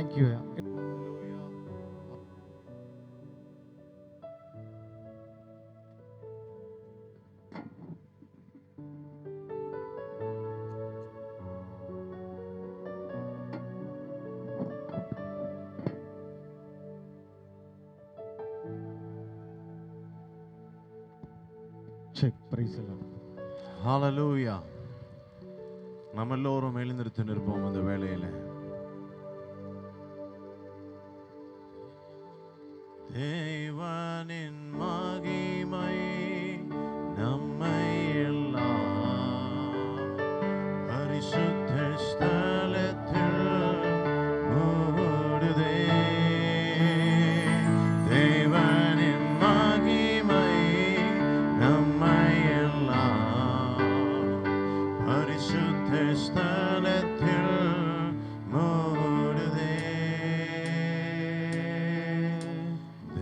Thank you. Check price எல்லாம். ஹalleluya. நம்ம எல்லோரும் எழுந்திருத்து நிற்போம் அந்த வேளையில. தேவனின் மகிமை நம்மை எல்லாம் பரிசுத்த ஸ்தலத்தில் மூடுதே. தேவனின் மகிமை நம்மை எல்லாம் பரிசுத்த ஸ்தலத்தில் மூடுதே.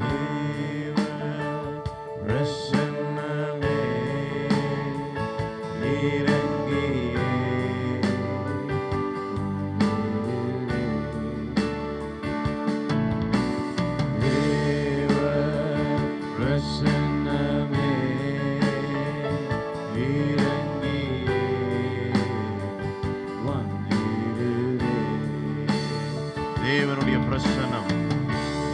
தேவ பிரசன்னமே இறங்கியே தேவ பிரசன்னமே இறங்கியே வந்திடுதே. தேவனுடைய பிரசன்னம்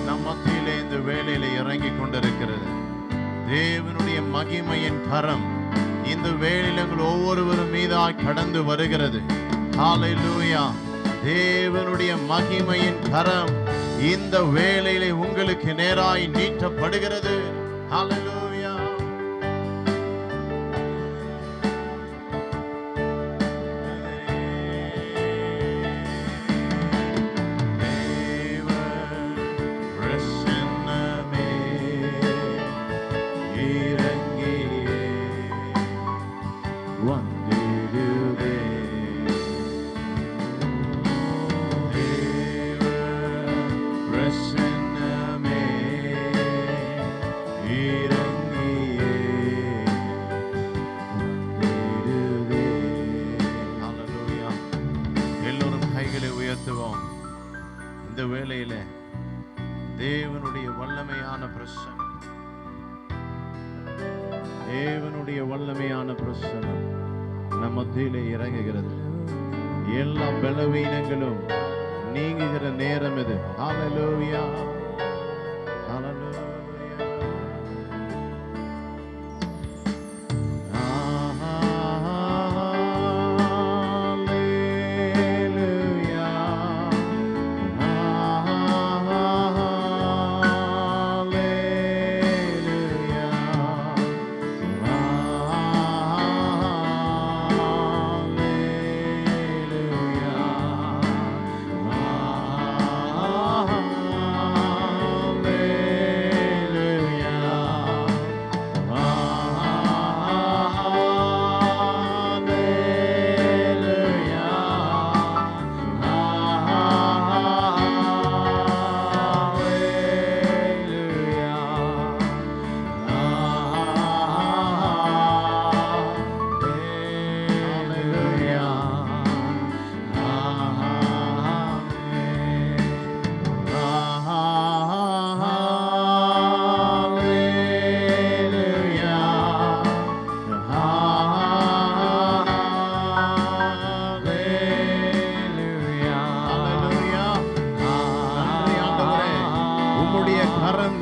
நம் மத்தியிலே இந்த வேளையில இறங்கிக் கொண்டிருக்கிறது. தேவனுடைய மகிமையின் கரம் இந்த வேளையில உங்கள் ஒவ்வொருவரும் மீதாய் கடந்து வருகிறது. ஹalleluya. தேவனுடைய மகிமையின் கரம் இந்த வேளையிலே உங்களுக்கு நேராய் நீட்டப்படுகிறது. ஹalleluya. தேவ பிரசன்னமே இறங்கியே வந்திடுதே. தேவ பிரசன்னமே இறங்கியே வந்திடுதே. ஹalleluya. எல்லோரும் கைகளை உயர்த்துவோம். இந்த வேளையில தேவனுடைய வல்லமையான பிரசன்னம், தேவனுடைய வல்லமையான பிரசன்னம் நம் மத்தியிலே இறங்குகிறது. எல்லா பலவீனங்களும் நீங்குகிற நேரம் இது. ஹalleluya. ஹalleluya.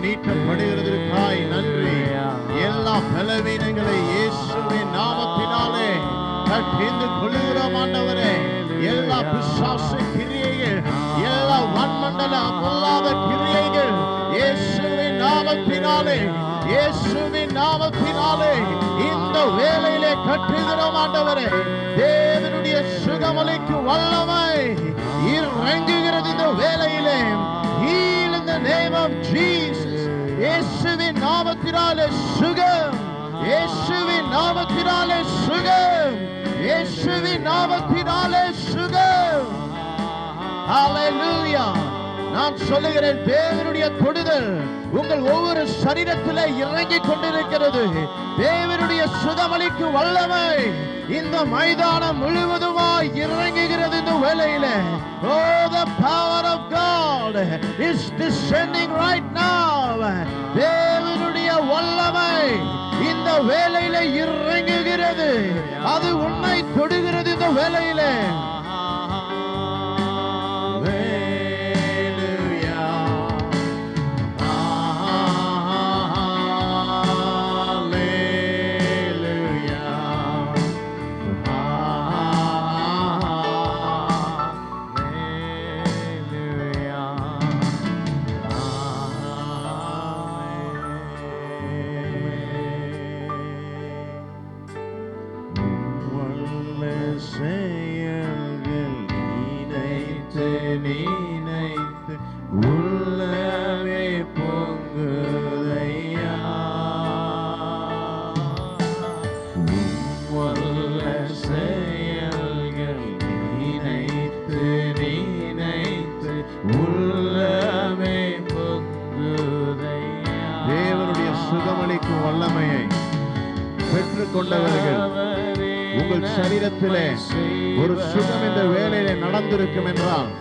நீட்டப்படுகிறதற்காய் நன்றி. எல்லா பலவீனங்களை இயேசுவின் நாமத்தினாலே கட்டிந்து கொள்ளுகிறோம் ஆண்டவரே. எல்லா பிசாச கிரியைகள், எல்லா வன்மண்டல அல்லாத கிரியைகள் இயேசுவின் நாமத்தினாலே, இயேசுவின் நாமத்தினாலே இந்த வேளையிலே கட்டுகிறோம் ஆண்டவரே. தேவனுடைய சுகமளிக்கும் வல்லமை இறங்குகிறது இந்த வேளையிலே. Heal in the name of Jesus. இயேசுவின் நாமத்தினாலே சுகம், இயேசுவின் நாமத்தினாலே சுகம், இயேசுவின் நாமத்தினாலே சுகம். ஹalleluya. நான் சொல்லுகிறேன், தேவனுடைய தொடுதல் உங்கள் ஒவ்வொரு சரீரத்திலே இறங்கிக் கொண்டிருக்கிறது. தேவனுடைய சுகமளிக்கும் வல்லமை இந்த மைதானம் முழுவதுமாய் இறங்குகிறது. இந்த வேளையிலே oh the power of God is descending right now. தேவனுடைய வல்லமை இந்த வேளையிலே இறங்குகிறது. அது உன்னை தொடுகிறது இந்த வேளையிலே. நினைத்து உள்ளவே பொங்குதையா வல்ல செயல்கள் நினைத்து நினைத்து உள்ளவே பொங்குதையா. தேவனுடைய சுகமளிக்கும் வல்லமையை பெற்றுக் கொண்டவர்கள் உங்கள் சரீரத்திலே ஒரு சுகம் இந்த வேளையிலே நடந்திருக்கும் என்றால்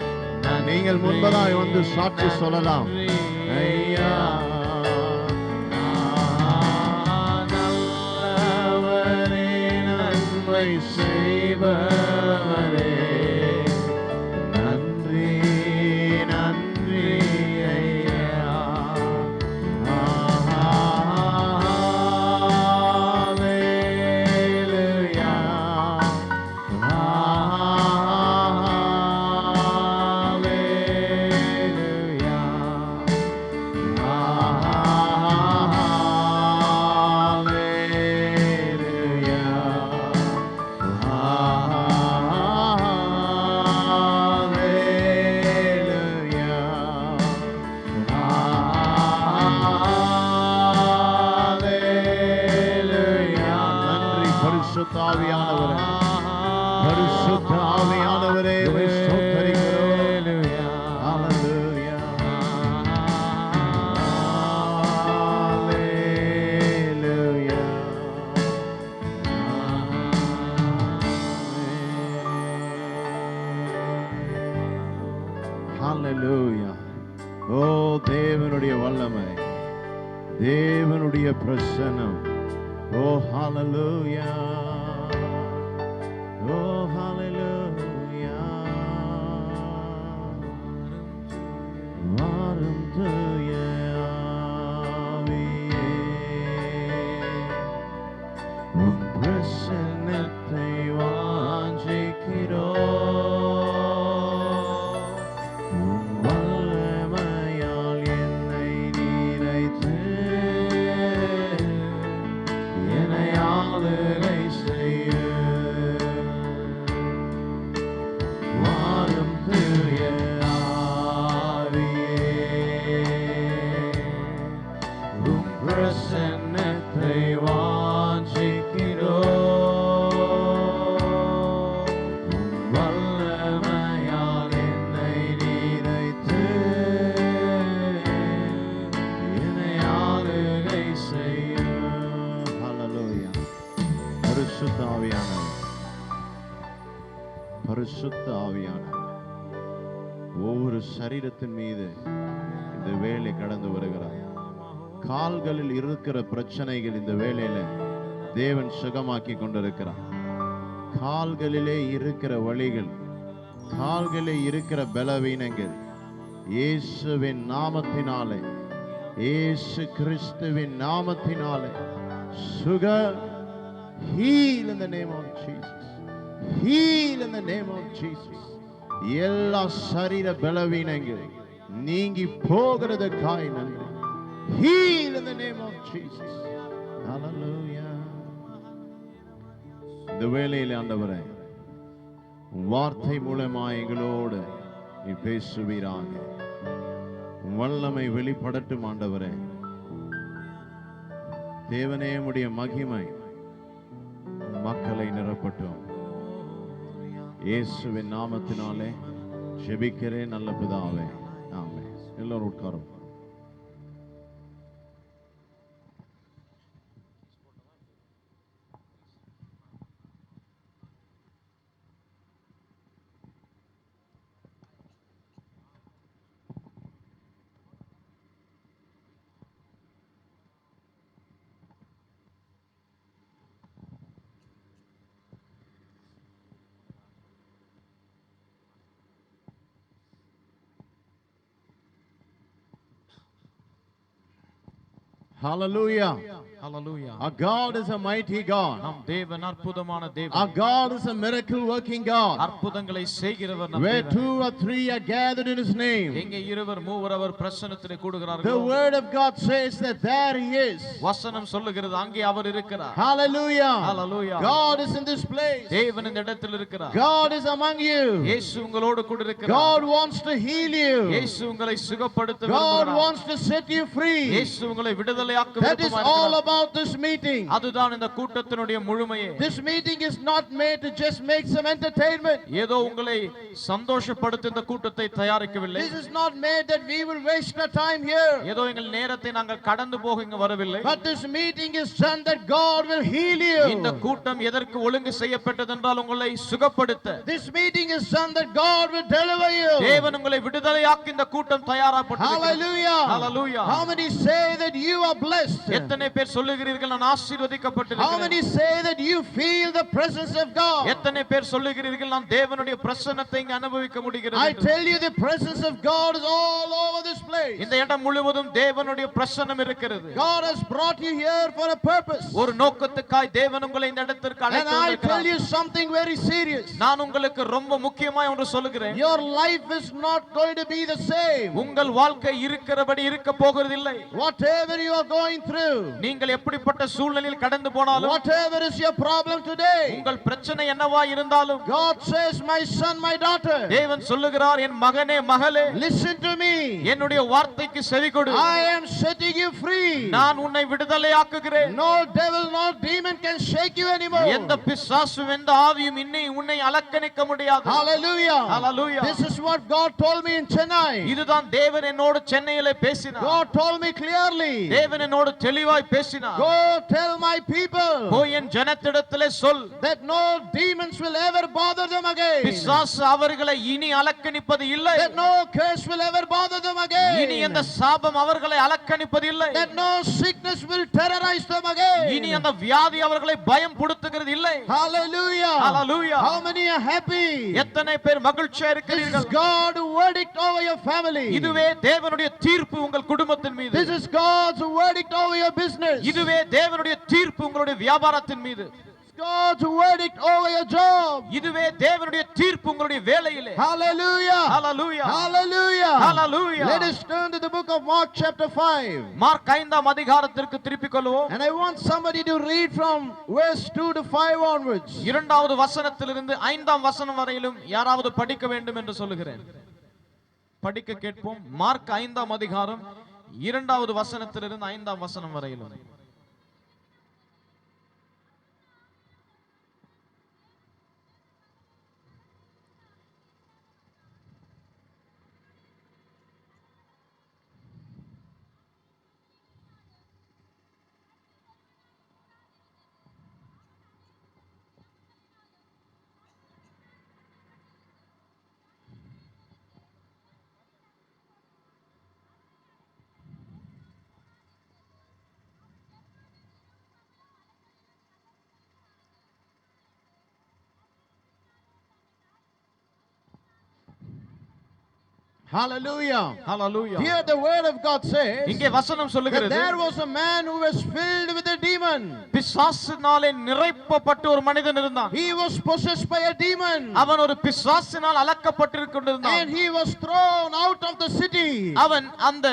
நீங்கள் முன்பதாய் வந்து சாட்சி சொல்லலாம். ஐயா நல்லவரே, நன்மை செய்பவரே, நன்றி நன்றி ஐயா. பரிசுத்த ஆவியானவரே ஸ்தோத்திரிக்கிறோம். ஹல்லேலூயா ஹல்லேலூயா. ஹல்லேலூயா. ஓ தேவனுடைய வல்லமை, தேவனுடைய பிரசன்னம். Oh hallelujah, oh hallelujah. வாரும் தூய ஆவியே, உம் பிரசன்னத்தை வாஞ்சிக்கிறோம். உம் வல்லமையால் என்னை நிறைத்து ஆளுகை செய்ய. வாரும் தூய ஆவியே, உம் பிரசன்னத்தை வாஞ்சிக்கிறோம். உம் வல்லமையால் என்னை நிறைத்து என்னை ஆளுகை செய்ய. பரிசுத்த ஆவியானவர், பரிசுத்த ஆவியானவர் ஒவ்வொரு சரீரத்தின் மீது இந்த வேளை கடந்து வருகிறார். கால்களில் இருக்கிற பிரச்சனைகள் இந்த வேளையில தேவன் சுகமாக்கி கொண்டிருக்கிறார். கால்களிலே இருக்கிற வலிகள், கால்களிலே இருக்கிற பலவீனங்கள் இயேசுவின் நாமத்தினாலே, இயேசு கிறிஸ்துவின் நாமத்தினாலே சுக heal in the name of Jesus, heal in the name of Jesus. எல்லா சரீர பலவீனங்கள் நீங்கி போகிறதுக்காய் நன்றி. Heal in the name of Jesus. Hallelujah. இந்த வேளையிலே ஆண்டவரே வார்த்தை மூலமா எங்களோடு நீ பேசுவீராக. வல்லமை வெளிப்படட்டும் ஆண்டவரே. தேவனே உம்முடைய மகிமை மக்களை நிரப்பட்டும். இயேசுவின் நாமத்தினாலே ஜெபிக்கிறேன் நல்ல பிதாவே, ஆமென். எல்லாரும் உட்காரும். Hallelujah. Hallelujah. Our God is a mighty God. நம் தேவன் அற்புதமான தேவன். Our God is a miracle working God. அற்புதங்களை செய்கிறவர் நம் Where தேவன். 2 or 3 are gathered in his name. எங்கே இருவர் மூவர் அவர் பிரசன்னத்திலே கூடுகிறார்கள். The word of God says that there he is. வசனம் சொல்லுகிறது அங்கே அவர் இருக்கிறார். Hallelujah. Hallelujah. God is in this place. தேவன் இந்த இடத்தில் இருக்கிறார். God is among you. இயேசு உங்களோடு கூட இருக்கிறார். God wants to heal you. இயேசு உங்களை சுகப்படுத்த God விரும்புகிறார். wants to set you free. இயேசு உங்களை விடுதலையாக்க That is விரும்புகிறார். all about this meeting. அதுதான் இந்த கூட்டத்தினுடைய முழுமையே. This meeting is not made to just make some entertainment. ஏதோ உங்களை சந்தோஷப்படுத்த இந்த கூட்டத்தை தயாரிக்கவில்லை. This is not made that we will waste our time here. ஏதோ எங்கள் நேரத்தை நாங்கள் கடந்து போக இங்க வரவில்லை. But this meeting is done that God will heal you. இந்த கூட்டம் எதற்கு ஒழுங்கு செய்யப்பட்டது என்றால் உங்களை சுகப்படுத்த. This meeting is done that God will deliver you. தேவன் உங்களை விடுதலையாக்க இந்த கூட்டம் தயாராகப்பட்டிருக்கிறது. Hallelujah. Hallelujah. How many say that you are blessed? எத்தனை பேர் சொல்லுகிறீர்கள் நான் ஆசீர்வதிக்கப்பட்டிருக்கிறேன்? How many say that you feel the presence of God? எத்தனை பேர் சொல்லுகிறீர்கள் நான் தேவனுடைய பிரசன்னத்தை இங்க அனுபவிக்க முடிகிறது? I tell you the presence of God is all over this place. இந்த இடம் முழுவதும் தேவனுடைய பிரசன்னம் இருக்கிறது. God has brought you here for a purpose. ஒரு நோக்கத்துக்காய் தேவன் உங்களை இந்த இடத்திற்கு And அழைத்து I tell வந்திருக்கிறார். you something very serious. நான் உங்களுக்கு ரொம்ப முக்கியமாய் ஒன்று சொல்லுகிறேன். Your life is not going to be the same. உங்கள் வாழ்க்கை இருக்கிறபடி இருக்க போகிறதில்லை. Whatever you are going through, நீங்கள் எப்படிப்பட்ட சூழ்நிலையில் கடந்து போனாலும், whatever is your problem today, உங்கள் பிரச்சனை என்னவா இருந்தாலும், God says, my son, my daughter, தேவன் சொல்லுகிறார் என் மகனே மகளே, listen to me. என்னுடைய வார்த்தைக்கு செவிகொடு. I am setting you free. நான் உன்னை விடுதலையாக்குகிறேன். No devil, no demon can shake you anymore. எந்த பிசாசும் எந்த ஆவியும் உன்னை அலக்கணிக்க முடியாது. Hallelujah. Hallelujah. This is what God told me in Chennai. இதுதான் தேவன் என்னோடு சென்னையிலே பேசினார். God told me clearly. தேவன் என்னோடு தெளிவாய் பேசினார். Go tell my people போய் என் ஜனத்திடத்திலே சொல் that no demons will ever bother them again. பிசாசு அவர்களை இனி அலக்கணிப்பது இல்லை. That no curse will ever bother them again. இனி அந்த சாபம் அவர்களை அலக்கணிப்பது இல்லை. That no sickness will terrorize them again. இனி அந்த வியாதி அவர்களை பயம் படுத்துகிறது இல்லை. Hallelujah. Hallelujah. How many are happy? எத்தனை பேர் மகிழ்ச்சியா This is இருக்கிறீர்கள்? God's verdict over your family. இதுவே தேவனுடைய தீர்ப்பு உங்கள் குடும்பத்தின் மீது. This is God's verdict over your business. இதுவே தேவனுடைய தீர்ப்பு உங்களுடைய வியாபாரத்தின் மீது. God's verdict over your job. இதுவே தேவனுடைய தீர்ப்பு உங்களுடைய வேலையிலே. Hallelujah. Hallelujah. Hallelujah. Hallelujah. Let us turn to the book of Mark chapter 5. Mark 5ஆம் அதிகாரத்திற்கு திருப்பிக் கொள்வோம். And I want somebody to read from verse 2 to 5 onwards. 2வது வசனத்திலிருந்து 5ஆம் வசனம் வரையிலும் யாராவது படிக்க வேண்டும் என்று சொல்லுகிறேன். படிக்க கேட்போம். மார்க் 5ஆம் அதிகாரம் 2வது வசனத்திலிருந்து 5ஆம் வசனம் வரையிலும். Hallelujah. Hallelujah. Here the word of God says இங்கே வசனம் that சொல்லுகிறது there was a man who was filled with a demon. பிசாசினாலே நிறைக்கப்பட்ட ஒரு மனிதன் இருந்தான். He was possessed by a demon. அவன் ஒரு பிசாசினால் அலக்கப்பட்டிருக்கின்றான். And he was thrown out of the city. அவன் அந்த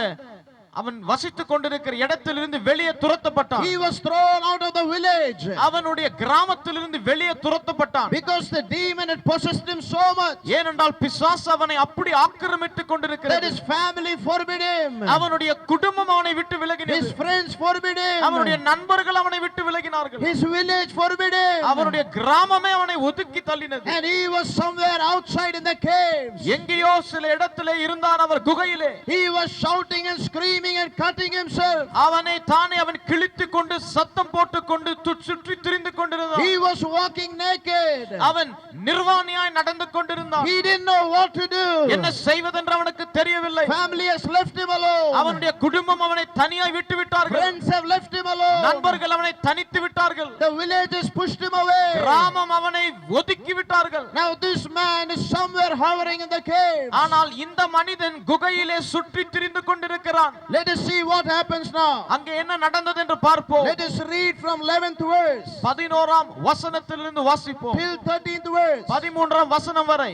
அவன் வசித்துக் கொண்டிருக்கிற இடத்திலிருந்து வெளியே துரத்தப்பட்டான். He was thrown out of the village அவனுடைய கிராமத்திலிருந்து வெளியே துரத்தப்பட்டான். because the demon had possessed him so much ஏனென்றால் பிசாசு அவனை அப்படி ஆக்கிரமித்துக் that கொண்டிருக்கிறது. his family forbid him, அவனுடைய குடும்பம் அவனை விட்டு his விலகினது. friends forbid அவனுடைய him, நண்பர்கள் அவனை விட்டு விலகினார்கள். his village forbid him, அவனுடைய கிராமமே அவனை ஒதுக்கி தள்ளினது. and he was somewhere outside in the caves. எங்கேயோ சில இடத்திலே இருந்தான் அவர் குகையிலே. He was shouting and screaming and cutting himself. அவனை தானே அவன் கிழித்துக் கொண்டு சத்தம் போட்டுக்கொண்டு சுற்றி திரிந்து கொண்டிருந்தான். He was walking naked. அவன் நிர்வாணியாய் நடந்து கொண்டிருந்தான். He didn't know what to do. என்ன செய்வதென்று அவனுக்கு தெரியவில்லை. Family has left him alone. அவனுடைய குடும்பம் அவனை தனியாய் விட்டு விட்டார்கள். Friends have left him alone. நண்பர்கள் அவனை தனித்து விட்டார்கள். The village has pushed him away. கிராமம் அவனை ஒதுக்கி விட்டார்கள். Now this man is somewhere hovering in the cave. ஆனால் இந்த மனிதன் குகையிலே சுற்றி திரிந்து கொண்டிருக்கிறான். Let us see what happens now. அங்கே என்ன நடந்தது என்று பார்ப்போம். Let us read from 11th verse 11ஆம் வசனத்திலிருந்து வாசிப்போம். till 13th verse. 13ஆம் வசனம் வரை.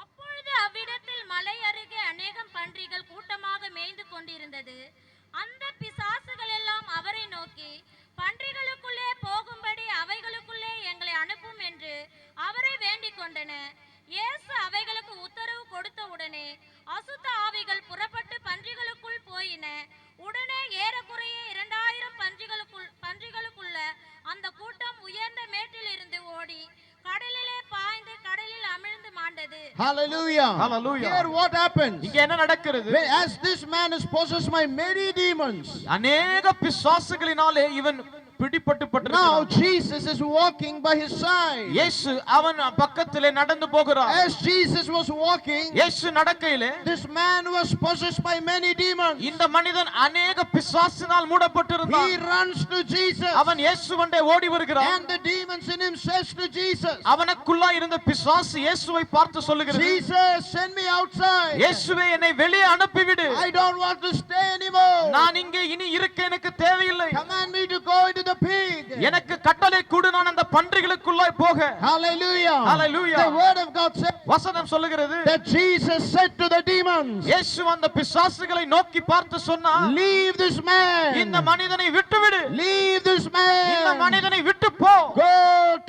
அப்பொழுது அவ்விடத்தில் மலை அருகே அநேகம் பன்றிகள் கூட்டமாக மேய்ந்து கொண்டிருந்தது. அந்த பிசாசுகள் எல்லாம் அவரை நோக்கி, பன்றிகளுக்குள்ளே போகும்படி அவைகளுக்குள்ளே எங்களை அனுப்பும் என்று அவரை வேண்டிக் கொண்டன. இயேசு அவைகளுக்கு உத்தரவு கொடுத்த உடனே அசுத்த ஆவிகள் புறப்பட்டு பன்றிகளுக்குள் போயின. உடனே ஏறக்குறைய 2000 பன்றிகளுக்குள்ள அந்த கூட்டம் உயர்ந்த மேட்டில் இருந்து ஓடி கடலிலே பாய்ந்து கடலில் அமிழ்ந்து மாண்டது. Hallelujah. Hallelujah. Here what happens? இங்க என்ன நடக்கிறது? As this man is possessed by many demons. அநேக பிசாசுகளினாலே இவன் பிடிபட்டு Now பட்டிருக்கிறான். Jesus is walking by his side. இயேசு அவன் பக்கத்திலே நடந்து போகிறார். As Jesus was walking, இயேசு நடக்கையிலே this man was possessed by many demons. இந்த மனிதன் அநேக பிசாசினால் மூடப்பட்டிருந்தான். He runs to Jesus. அவன் இயேசுவண்டே ஓடி வருகிறான். And the demons in him says to Jesus, அவனுக்குள்ளாய் இருந்த பிசாசு இயேசுவை பார்த்து சொல்லுகிறது, Jesus, send me outside. இயேசுவே என்னை வெளியே அனுப்பிவிடு. I don't want to stay anymore. நான் இங்கே இனி இருக்க எனக்கு தேவையில்லை. Command me to go into the pig. எனக்கு கட்டளை கொடு, நான் அந்த பன்றிகளுக்குள்ளாய் போக. Hallelujah. Hallelujah. The word of God says வசனம் சொல்லுகிறது, that Jesus said to the demons, இயேசு அந்த பிசாசுகளை நோக்கி பார்த்து சொன்னார், leave this இந்த man. மனிதனை விட்டுவிடு. Leave this இந்த man. மனிதனை விட்டு போ. Go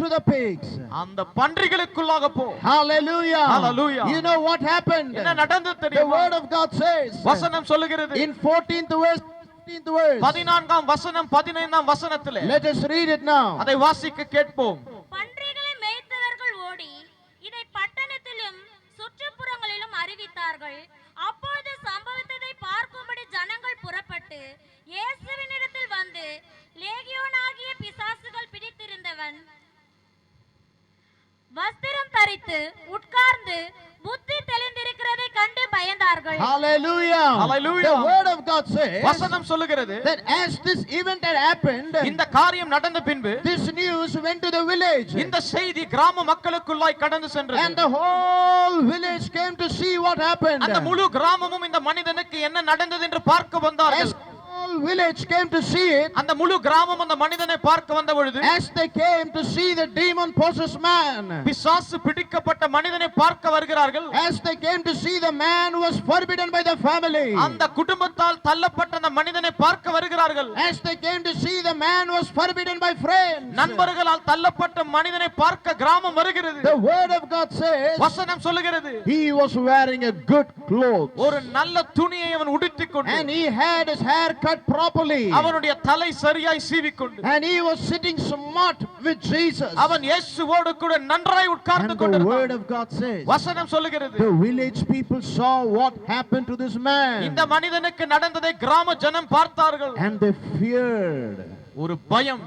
to the pigs. அந்த பன்றிகளுக்குள்ளாக போ. Hallelujah. Hallelujah. You know what happened? என்ன நடந்தது The தெரியுமா? word of God says வசனம் சொல்லுகிறது, in 14th verse, 15th verse. 14ஆம் வசனம் 15ஆம் வசனத்திலே Let us read it now. அதை வாசிக்க கேட்போம். பன்றிகளை மேய்த்தவர்கள் ஓடி இதை பட்டணத்திலும் சுற்றுப்புறங்களிலும் அறிவித்தார்கள். அப்பொழுது சம்பவித்ததை பார்க்கும்படி ஜனங்கள் புறப்பட்டு இயேசுவினிடத்தில் வந்து, லேகியோனாகிய பிசாசுகள் பிடித்திருந்தவன் வஸ்திரம் தரித்து உட்கார்ந்து புத்தி தெளிந்திருக்கிறதை கண்டு பயந்தார்கள். Hallelujah. Hallelujah. The word of God says வசனம் சொல்லுகிறது, that as this event had happened, இந்த காரியம் நடந்த பின்பு this news went to the village, இந்த செய்தி கிராம மக்களுக்குள்ளாய் கடந்து and சென்றது. the whole village came to see what happened. அந்த முழு கிராமமும் இந்த மனிதனுக்கு என்ன நடந்தது என்று பார்க்க வந்தார்கள். As the whole village came to see it, அந்த முழு கிராமம் அந்த மனிதனை பார்க்க வந்த பொழுது, as they came to see the demon possessed man, பிசாசு பிடிக்கப்பட்ட மனிதனை பார்க்க வருகிறார்கள். as they came to see the man who was forbidden by the family, அந்த குடும்பத்தால் தள்ளப்பட்ட அந்த மனிதனை பார்க்க வருகிறார்கள். as they came to see the man who was forbidden by friends, நண்பர்களால் தள்ளப்பட்ட மனிதனை பார்க்க கிராமம் வருகிறது. the word of God says வசனம் சொல்லுகிறது, he was wearing a good clothes, ஒரு நல்ல துணியை அவன் உடுத்திக் கொண்டு, and he had his hair cut properly, அவனுடைய தலை சரியாய் சீவிக்கொண்டு, and he was sitting smart with Jesus. அவன் இயேசுவோடு கூட நன்றாய் And உட்கார்ந்து the word கொண்டிருந்தான். of God says வசனம் சொல்லுகிறது, the village people saw what happened to this man, இந்த மனிதனுக்கு நடந்ததை கிராம ஜனம் பார்த்தார்கள். and they feared. ஒரு பயம்.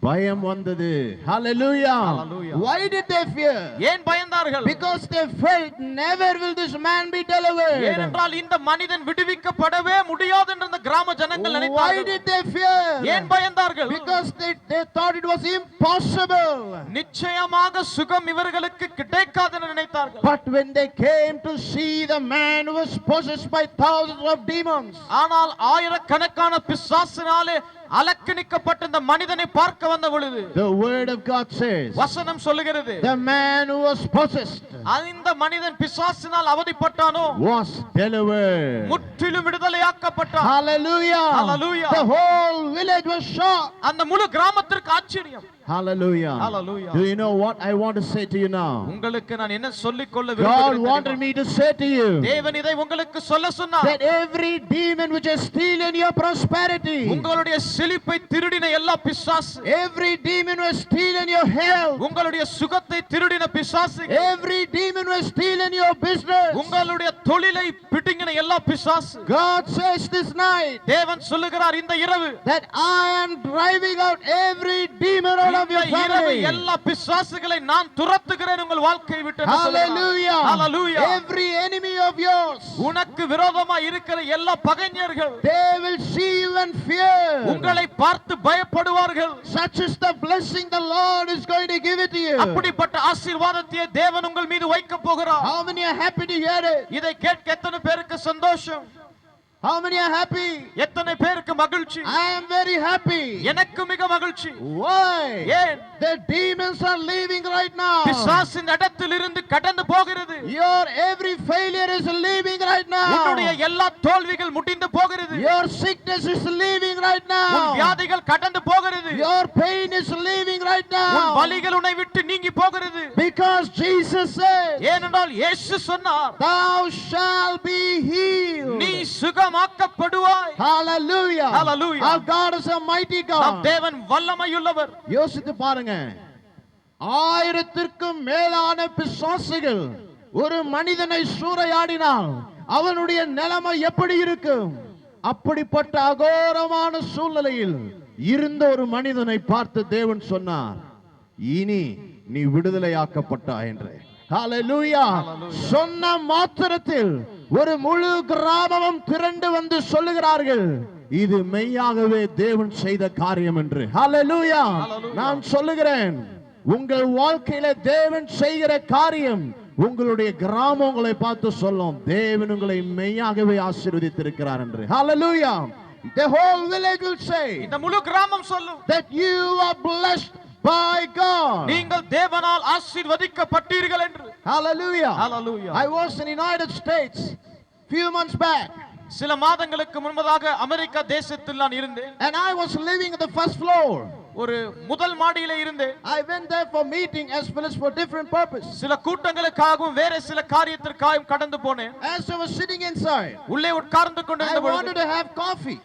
Bayam vandadu. Hallelujah. Hallelujah. Why did they fear? ஏன் பயந்தார்கள்? Because they felt never will this man be delivered. ஏனென்றால் இந்த மனிதன் விடுவிக்கப்படவே முடியாது என்று அந்த கிராம ஜனங்கள் Why நினைத்தார்கள். did they fear? ஏன் பயந்தார்கள்? Because they thought it was impossible. நிச்சயமாக சுகம் இவர்களுக்கு கிடைக்காது என்று நினைத்தார்கள். But when they came to see the man who was possessed by thousands of demons, ஆனால் ஆயிரக்கணக்கான பிசாசினாலே அலக்கணிக்கப்பட்ட இந்த மனிதனை பார்க்க வந்த பொழுது the word of God says, வசனம் சொல்லுகிறது, the man who was possessed அந்த மனிதன் பிசாசினால் அவதிப்பட்டானோ was delivered. முற்றிலும் விடுதலையாக்கப்பட்டான். Hallelujah. Hallelujah. The whole village was shocked. அந்த முழு கிராமத்திற்கு ஆச்சரியம். Hallelujah. Hallelujah. Do you know what I want to say to you now? உங்களுக்கு நான் என்ன சொல்லிக் கொள்ள God விரும்புகிறேன் wanted தெரியுமா? me to say to you தேவன் இதை உங்களுக்கு சொல்ல சொன்னார். that every demon which is stealing your prosperity, உங்களுடைய செழிப்பை திருடின எல்லா பிசாசு, every demon was stealing your health, உங்களுடைய சுகத்தை திருடின பிசாசு, every demon was stealing your business, உங்களுடைய தொழிலை பிடுங்கின எல்லா பிசாசு, God says this night தேவன் சொல்லுகிறார் இந்த இரவு, that I am driving out every demon out of your இந்த இரவு family. எல்லா பிசாசுகளை நான் துரத்துகிறேன் உங்கள் வாழ்க்கையை விட்டு என்று சொல்லுகிறார். Hallelujah. Hallelujah. Every enemy of yours, உனக்கு விரோதமா இருக்கிற எல்லா பகைஞர்கள் they will see you and fear. உங்களை பார்த்து பயப்படுவார்கள். Such is the blessing the Lord is going to give it to you. அப்படிப்பட்ட ஆசீர்வாதத்தை தேவன் உங்கள் மீது வைக்க போகிறார். How many are happy to hear it? இதை கேட்க எத்தனை பேருக்கு சந்தோஷம்? How many are happy? எத்தனை பேருக்கு மகிழ்ச்சி? I am very happy. எனக்கு மிக மகிழ்ச்சி. Why? ஏன்? The demons are leaving right now. பிசாசின் இடத்திலிருந்து கடந்து போகிறது. Your every failure is leaving right உன்னுடைய now. எல்லா தோல்விகள் முடிந்து போகிறது. Your sickness is leaving right உன் now. வியாதிகள் கடந்து போகிறது. Your pain is leaving right உன் now. வலிகள் உன்னை விட்டு நீங்கி போகிறது. Because Jesus said, ஏனென்றால் இயேசு சொன்னார், thou shalt be healed. நீ சுகமாக்கப்படுவாய். Hallelujah. Hallelujah. Our God is a mighty நம் God. தேவன் வல்லமையுள்ளவர். யோசித்து பாருங்க, 1000க்கும் மேலான பிசாசுகள் ஒரு மனிதனை சூறையாடினால் அவனுடைய நிலைமை எப்படி இருக்கும்? அப்படிப்பட்ட அகோரமான சூழ்நிலையில் இருந்த ஒரு மனிதனை பார்த்து தேவன் சொன்னார், இனி நீ விடுதலையாக்கப்பட்டாய் என்று. Hallelujah. சொன்ன மாத்திரத்தில் ஒரு முழு கிராமமும் திரண்டு வந்து சொல்லுகிறார்கள், இது மெய்யாகவே தேவன் செய்த காரியம் என்று. Hallelujah. நான் சொல்லுகிறேன், உங்கள் வாழ்க்கையில தேவன் செய்கிற காரியம் உங்களுடைய கிராமம் உங்களை பார்த்து சொல்லும், தேவன் உங்களை மெய்யாகவே ஆசீர்வதித்திருக்கிறார் என்று. Hallelujah. The whole village will say இந்த முழு கிராமம் சொல்லும், that you are blessed by God. நீங்கள் தேவனால் ஆசீர்வதிக்கப்பட்டீர்கள் என்று. Hallelujah. Hallelujah. I was in the United States few months back சில மாதங்களுக்கு முன்பதாக அமெரிக்கா தேசத்தில் நான் இருந்தேன். and I was living at the first floor. ஒரு முதல் மாடியில இருந்தேன். I went there for meeting as well as for different purpose. சில கூட்டங்களுக்காகவும் வேற சில காரியத்திற்காகவும் கடந்து போனேன். As I was sitting inside, உள்ளே உட்கார்ந்து I கொண்டிருந்த wanted பொழுது to have coffee.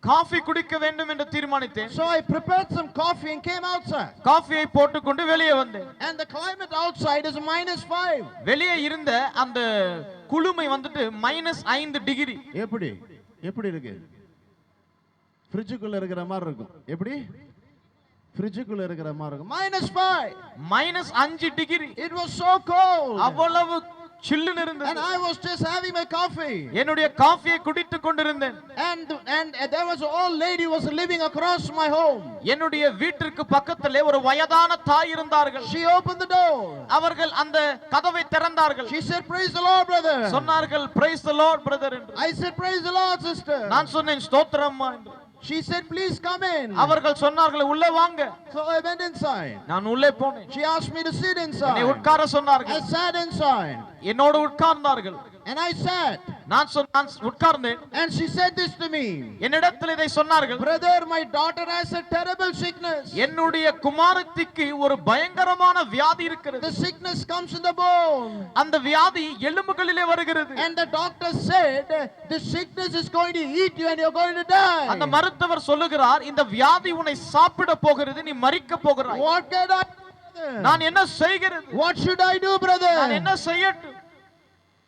காஃபி குடிக்க வேண்டும் என்று தீர்மானித்தேன். So I prepared some coffee and came outside. காஃபியை போட்டுக்கொண்டு வெளியே வந்தேன். And the climate outside is -5. வெளியே இருந்த அந்த குளுமை வந்துட்டு -5 டிகிரி. எப்படி எப்படி இருக்கு? ஃப்ரிட்ஜுக்குள்ள இருக்கிற மாதிரி இருக்கும். எப்படி? ஃப்ரிட்ஜுக்குள்ள இருக்கிற மாதிரி இருக்கும். -5. -5 degree. It was so cold. அவ்வளவு சில்லுன்னு And இருந்தது. I was just having my coffee. என்னுடைய காஃபியை குடித்துக் கொண்டிருந்தேன். And there was an old lady who was living across my home. என்னுடைய வீட்டிற்கு பக்கத்திலே ஒரு வயதான தாய் இருந்தார்கள். She opened the door. அவர்கள் அந்த கதவை திறந்தார்கள். She said, praise the Lord, brother. சொன்னார்கள், praise the Lord brother என்று. I said, praise the Lord, sister. நான் சொன்னேன், ஸ்தோத்திரம் அம்மா என்று. She said, please come in. அவர்கள் சொன்னார்கள், உள்ளே வாங்க. So I went inside. நான் உள்ளே போனேன். She asked me to sit என்னை inside. உட்கார I சொன்னார்கள். sat inside. என்னோடு உட்கார்ந்தார்கள். And I sat. நான் உட்கார்ந்தேன். And she said this to me. என்னிடத்தில் இதை சொன்னார்கள், Brother, my daughter has a terrible sickness. என்னுடைய குமாரத்திக்கு ஒரு பயங்கரமான வியாதி இருக்கிறது. The sickness comes in the bone. அந்த வியாதி எலும்புகளிலே வருகிறது. And the doctor said, the sickness is going to eat you and you're going to அந்த die. மருத்துவர் சொல்லுகிறார், இந்த வியாதி உன்னை சாப்பிட போகிறது, நீ மரிக்க போகிறாய். What can I do? நான் என்ன செய்கிறது? What should I do, நான் brother? என்ன செய்யட்டும்?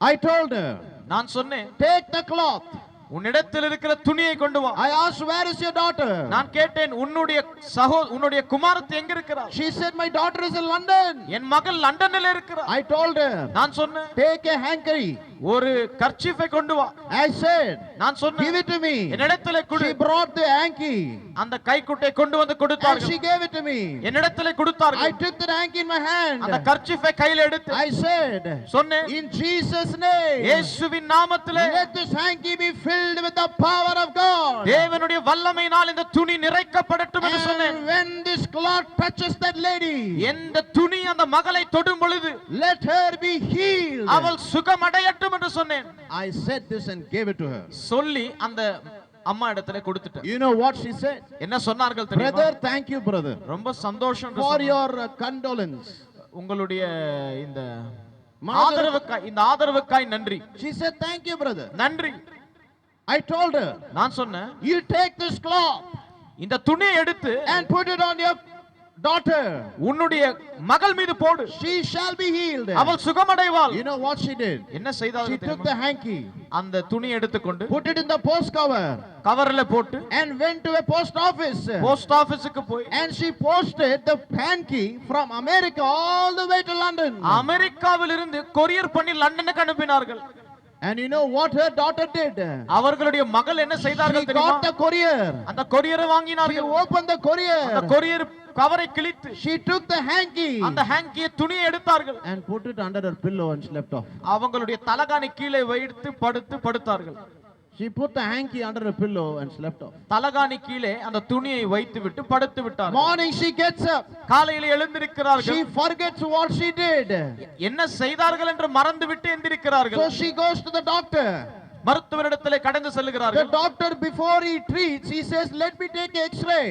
I told her, நான் சொன்னேன், take the cloth. உன்னிடத்தில் இருக்கிற துணியை கொண்டு வா. I asked, where is your daughter? நான் கேட்டேன், உன்னுடைய குமாரத்தி எங்க இருக்கிறார்? She said, my daughter is in London. என் மகள் லண்டனில் இருக்கிறார். I told her, நான் சொன்னேன், take a hanky. ஒரு கர்ச்சீஃபை கொண்டு வா. I said, நான் give சொன்னேன், it to me. என்னிடத்திலே கொடு. She brought the hanky அந்த கைக்குட்டை கொண்டு வந்து and கொடுத்தார்கள். she gave it to me. என்னிடத்திலே I கொடுத்தார்கள். took the hanky in my அந்த hand. கர்ச்சீஃபை கையில் எடுத்து I said, சொன்னேன், in Jesus' name, இயேசுவின் நாமத்திலே let this hanky be filled with the power of God. தேவனுடைய வல்லமையினால் இந்த துணி நிறைக்கப்படட்டும் என்று சொன்னேன். And when this cloth touches that lady, எந்த துணி அந்த மகளை தொடும் பொழுது let her be healed. அவள் சுகமடையட்டும் என்று சொன்னேன். I said this and gave it to her. சொல்லி அந்த அம்மா இடத்துல கொடுத்துட்டேன். You know what she said? என்ன சொன்னார்கள் தெரியுமா? Brother, thank you, brother, ரொம்ப சந்தோஷம் என்று for சொன்னார். your condolence. உங்களுடைய இந்த Mother- ஆதரவுக்காய் நன்றி. She said, thank you, brother. நன்றி. I told her, நான் சொன்னேன், you take this cloth இந்த துணியை எடுத்து and put it on your daughter. உன்னுடைய மகள் மீது போடு, She shall be healed. அவள் சுகமடைவாள். You know what she did? என்ன She செய்தார்கள் took தெரியுமா? the hanky, அந்த துணியை எடுத்துக்கொண்டு put it in the post cover, கவர்ல போட்டு and went to a post office. Post ஆபீஸுக்கு போய் And she posted the hanky from America all the way to London. அமெரிக்காவில் இருந்து கொரியர் பண்ணி லண்டனுக்கு அனுப்பினார்கள். And you know what her daughter did? அவர்களுடைய மகள் என்ன She செய்தார்கள் தெரியுமா? got the courier. அந்த கொரியரை She வாங்கினார்கள். opened the அந்த courier. கொரியர் கவரை கிழித்து She took the hanky அந்த ஹேங்கிய துணியை எடுத்தார்கள். and put it under her pillow and slept off. அவங்களுடைய தலகாணி கீழே வைத்து படுத்தார்கள். She put the hanky under her pillow and slept off. தலகாணி கீழே அந்த துணியை வைத்து விட்டு படுத்து விட்டார்கள். Morning she gets up. காலையில் எழுந்திருக்கிறார்கள். She forgets what she did. என்ன செய்தார்கள் என்று மறந்து விட்டு எந்திருக்கிறார்கள். So she goes to the doctor. மருத்துவரிடத்திலே கடந்து The செல்கிறார்கள். doctor, before he treats, he says, let me take an x-ray.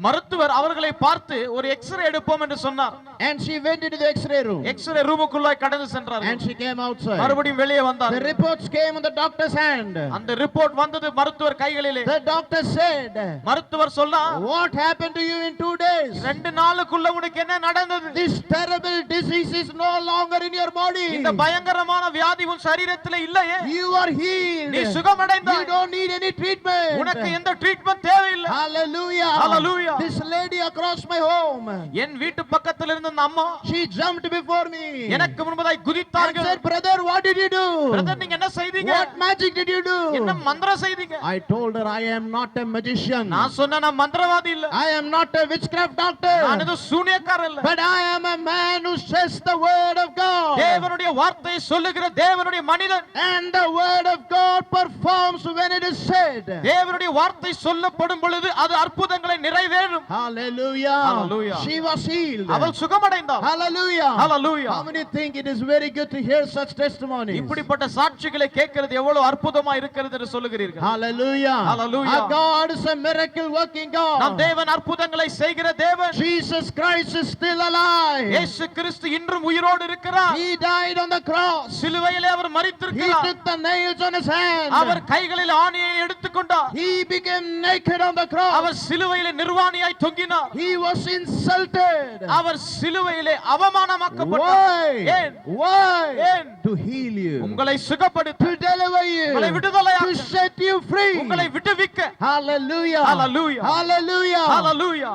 மருத்துவர் அவர்களை பார்த்து ஒரு எக்ஸ்ரே எடுப்போம் என்று சொன்னார். And she went into the x-ray room. X-ray ரூமுக்குள்ளாய் கடந்து சென்றார்கள். And she came outside. மறுபடியும் வெளியே The வந்தார். reports came on the doctor's hand. அந்த ரிப்போர்ட் வந்தது மருத்துவர் கைகளிலே. The doctor said, மருத்துவர் சொன்னார், what happened to you in 2 days? 2 நாளுக்குள்ள உனக்கு என்ன நடந்தது? This terrible disease is no longer in your body. இந்த பயங்கரமான வியாதி உன் சரீரத்திலே இல்லையே. You are healed. நீ சுகமடைந்தாய். You don't need any treatment. உனக்கு எந்த ட்ரீட்மென்ட் தேவையில்லை. Hallelujah. Hallelujah. This lady across my home, என் வீட்டு பக்கத்தில் இருந்த அந்த அம்மா she jumped before me எனக்கு முன்பதாய் and குதித்தார்கள். said, brother, what did you do? Brother நீங்க என்ன செய்தீங்க? What magic did you do? என்ன மந்திரம் செய்தீங்க? I told her, I am not a magician. நான் சொன்னேன், நான் மந்திரவாதி இல்ல. I am not a witchcraft doctor. நான் ஏதோ சூனியக்காரன் இல்ல. But I am a man who says the word of God. தேவனுடைய வார்த்தையை சொல்லுகிற தேவனுடைய மனிதன். And the word of God performs when it is said. தேவனுடைய வார்த்தை சொல்லப்படும் பொழுது அது அற்புதங்களை நிறைவேறும். Hallelujah. Hallelujah. She was healed. அவள் சுகமடைந்தாள். Hallelujah. Hallelujah. How many think it is very good to hear such testimonies? இப்படிப்பட்ட சாட்சிகளை கேட்கிறது எவ்வளவு அற்புதமா இருக்கிறது என்று சொல்லுகிறீர்கள். Hallelujah. Hallelujah. Our God is a miracle working நம் God. தேவன் அற்புதங்களை செய்கிற தேவன். Jesus Christ is still alive. இயேசு கிறிஸ்து இன்றும் உயிரோடு இருக்கிறார். He died on the cross. சிலுவையிலே அவர் He மரித்திருக்கிறார். took the nails on his hand. அவர் கைகளில் ஆணியை எடுத்துக்கொண்டார். He became naked on the cross. அவர் சிலுவையிலே நிர்வாணியாய் தொங்கினார். He was insulted. அவர் சிலுவையிலே அவமானமாக்கப்பட்டார். Why? ஏன்? Why? ஏன்? To heal you. உங்களை சுகப்படுத்த, To deliver you. உங்களை விடுதலையாக்க, To set you free. உங்களை விடுவிக்க. Hallelujah. Hallelujah. Hallelujah. ஹalleluya.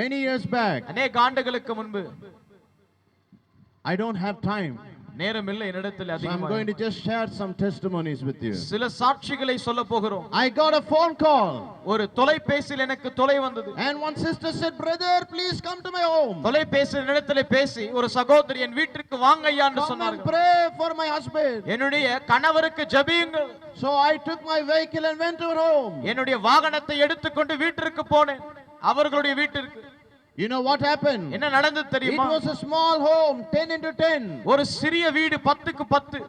Many years back, அநேக ஆண்டுகளுக்கு முன்பு, I don't have time, நேரம் இல்லை என்னிடத்தில் so I'm அதிகமாக, going to just share some testimonies with you. சில சாட்சிகளை சொல்ல போகிறோம். I got a phone call, ஒரு தொலைபேசியில் எனக்கு தொலை வந்தது. and one sister said, brother, please come to my home. தொலைபேசியில் என்னிடத்தில் பேசி ஒரு சகோதரி என் வீட்டிற்கு வாங்க ஐயா என்று Come and சொன்னார்கள். pray for my husband. என்னுடைய கணவருக்கு ஜெபியுங்கள். So I took my vehicle and went to her home. என்னுடைய வாகனத்தை எடுத்துக்கொண்டு வீட்டிற்கு போனேன், அவர்களுடைய வீட்டிற்கு. You know what happened? என்ன நடந்தது It தெரியுமா? was a small home, 10 into 10. ஒரு சிறிய வீடு 10க்கு 10.